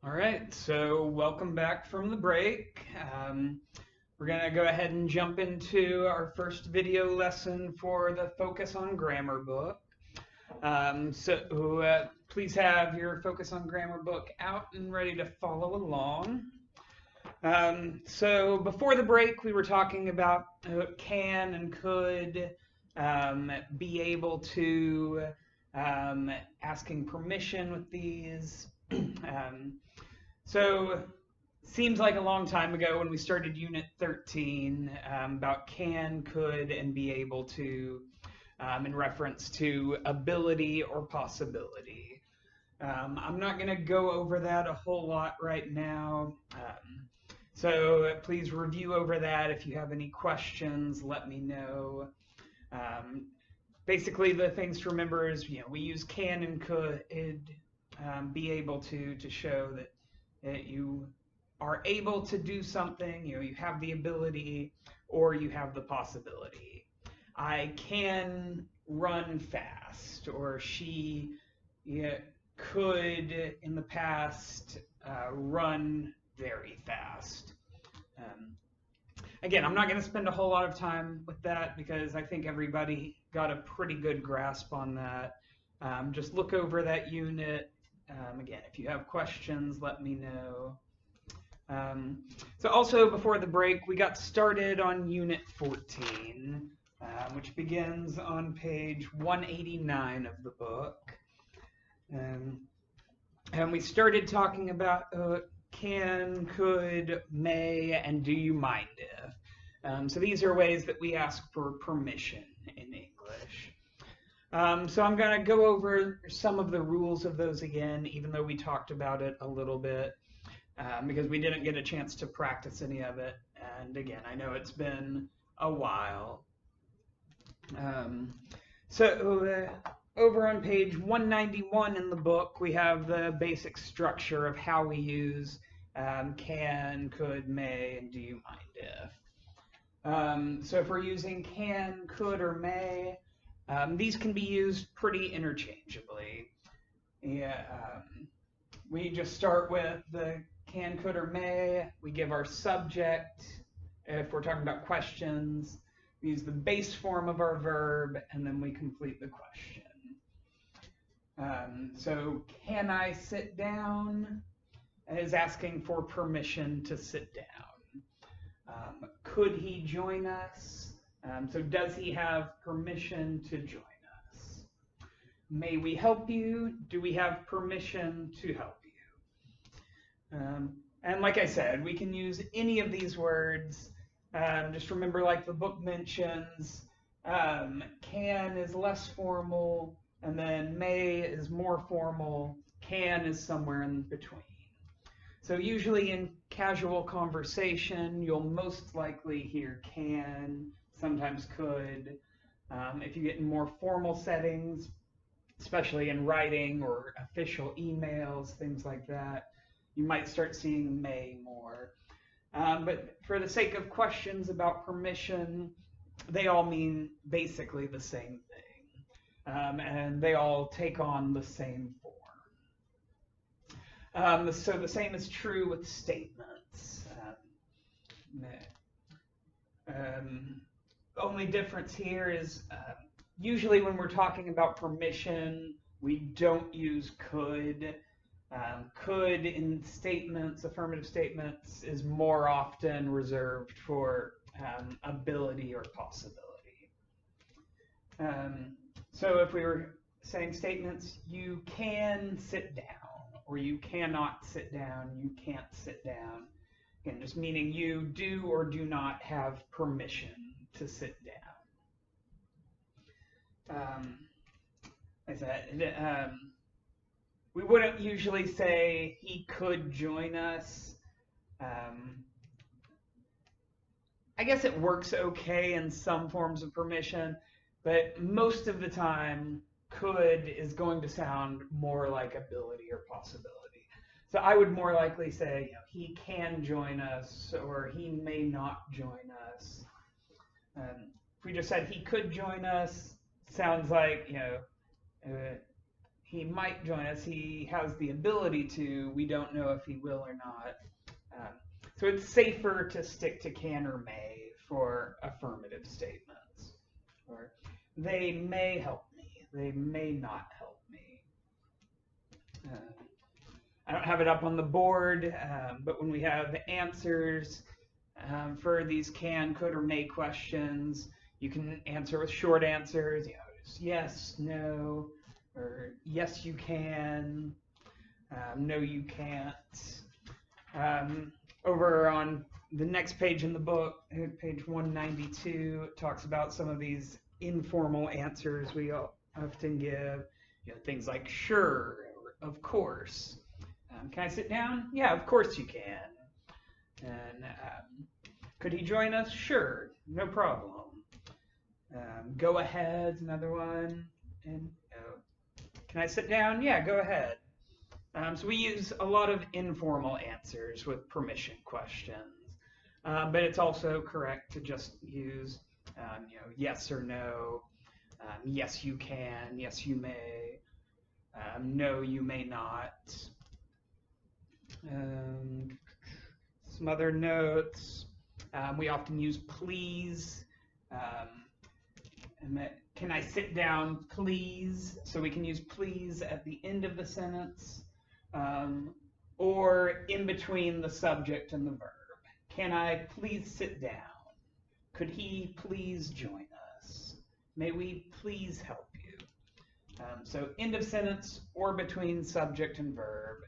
All right, so welcome back from the break. We're going to go ahead and jump into our first video lesson for the Focus on Grammar book. Please have your Focus on Grammar book out and ready to follow along. So before the break, we were talking about can and could, be able to, asking permission with these. um, so seems like a long time ago when we started Unit 13 about can, could, and be able to in reference to ability or possibility. I'm not going to go over that a whole lot right now. So please review over that. If you have any questions, let me know. Um, Basically, the things to remember is, we use can and could, be able to show that you are able to do something, you have the ability or you have the possibility. I can run fast, or she could in the past run very fast. Um, Again, I'm not going to spend a whole lot of time with that because I think everybody got a pretty good grasp on that. Just look over that unit. Again, if you have questions, let me know. So also before the break, we got started on Unit 14, which begins on page 189 of the book. And we started talking about can, could, may, and do you mind if. So these are ways that we ask for permission in English. So I'm going to go over some of the rules of those again, even though we talked about it a little bit, because we didn't get a chance to practice any of it. And again, I know it's been a while. Um, so over on page 191 in the book, we have the basic structure of how we use can, could, may, and do you mind if. So if we're using can, could, or may, these can be used pretty interchangeably. Yeah, we just start with the can, could, or may. We give our subject. If we're talking about questions, we use the base form of our verb, and then we complete the question. So can I sit down is asking for permission to sit down. Could he join us? So does he have permission to join us? May we help you? Do we have permission to help you? And like I said, we can use any of these words. Just remember, like the book mentions, can is less formal, and then may is more formal, can is somewhere in between. So usually in casual conversation, you'll most likely hear can, sometimes could. If you get in more formal settings, especially in writing or official emails, things like that, you might start seeing may more. But for the sake of questions about permission, they all mean basically the same thing. And they all take on the same form. So the same is true with statements. Only difference here is usually when we're talking about permission, we don't use could. Could in statements, affirmative statements, is more often reserved for ability or possibility. So if we were saying statements, you can sit down, or you cannot sit down, you can't sit down. Again, just meaning you do or do not have permission to sit down. I said, we wouldn't usually say he could join us. I guess it works okay in some forms of permission, but most of the time, could is going to sound more like ability or possibility. So I would more likely say, he can join us, or he may not join us. If we just said he could join us, sounds like, he might join us. He has the ability to. We don't know if he will or not. So it's safer to stick to can or may for affirmative statements. Or they may help me. They may not help me. I don't have it up on the board, but when we have answers for these can, could, or may questions, you can answer with short answers. You know, just yes, no, or yes, you can, no, you can't. Over on the next page in the book, page 192, it talks about some of these informal answers we often give. You know, things like sure, or of course. Can I sit down? Yeah, of course you can. And could he join us? Sure, no problem. Go ahead, another one. And can I sit down? Yeah, go ahead. So we use a lot of informal answers with permission questions, but it's also correct to just use, you know, yes or no, yes you can, yes you may, no you may not. Some other notes. We often use please. Can I sit down, please? So we can use please at the end of the sentence, or in between the subject and the verb. Can I please sit down? Could he please join us? May we please help you? So end of sentence or between subject and verb.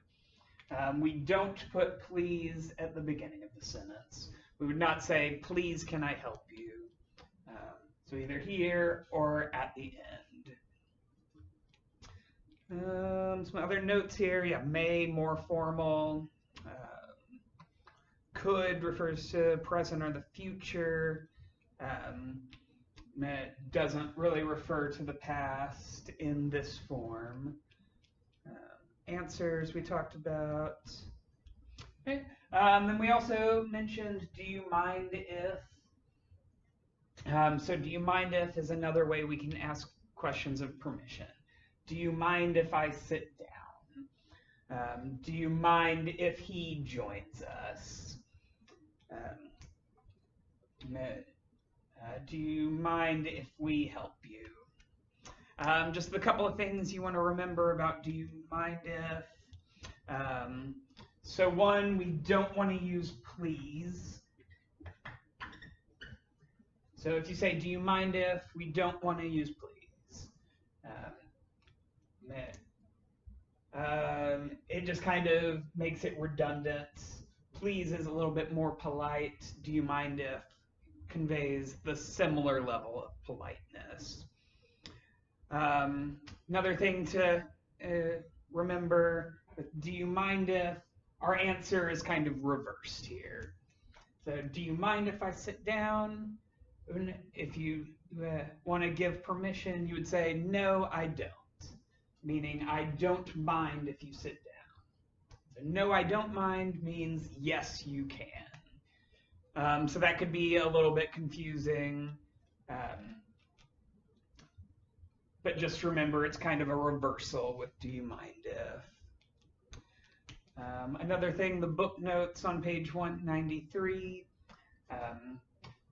We don't put please at the beginning of the sentence. We would not say, please, can I help you? So either here or at the end. Some other notes here. Yeah, may, more formal. Could refers to present or the future. It doesn't really refer to the past in this form. Answers we talked about. Okay. Then we also mentioned, do you mind if? So do you mind if is another way we can ask questions of permission. Do you mind if I sit down? Do you mind if he joins us? Do you mind if we help you? Just a couple of things you want to remember about do you mind if. So one, we don't want to use please. So if you say, do you mind if, we don't want to use please. It just kind of makes it redundant. Please is a little bit more polite. Do you mind if conveys the similar level of politeness. Another thing to remember, do you mind if, our answer is kind of reversed here. So do you mind if I sit down? If you want to give permission, you would say, no, I don't. Meaning, I don't mind if you sit down. So no, I don't mind means yes, you can. So that could be a little bit confusing. But just remember, it's kind of a reversal with do you mind if. Another thing, the book notes on page 193.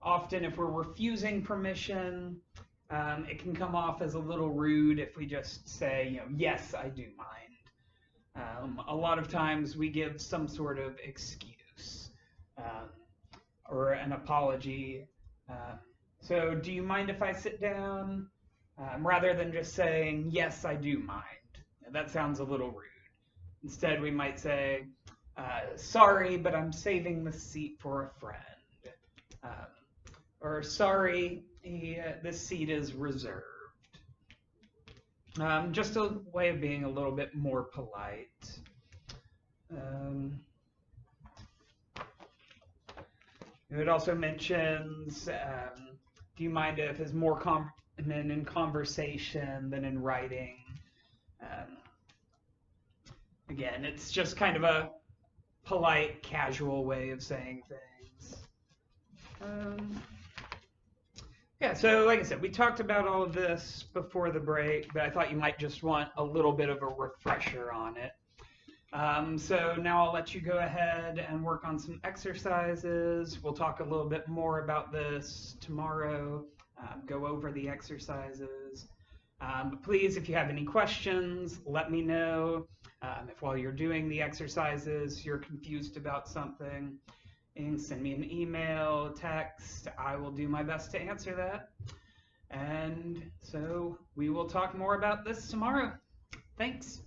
Often if we're refusing permission, it can come off as a little rude if we just say, yes, I do mind. A lot of times we give some sort of excuse or an apology. So do you mind if I sit down? Rather than just saying, yes, I do mind. That sounds a little rude. Instead, we might say, sorry, but I'm saving the seat for a friend. Or sorry, this seat is reserved. Just a way of being a little bit more polite. It also mentions, do you mind if is more common in conversation than in writing. Again, it's just kind of a polite, casual way of saying things. Yeah, so like I said, we talked about all of this before the break, but I thought you might just want a little bit of a refresher on it. So now I'll let you go ahead and work on some exercises. We'll talk a little bit more about this tomorrow, go over the exercises. But please, if you have any questions, let me know. If while you're doing the exercises, you're confused about something, and send me an email, text. I will do my best to answer that. And so we will talk more about this tomorrow. Thanks.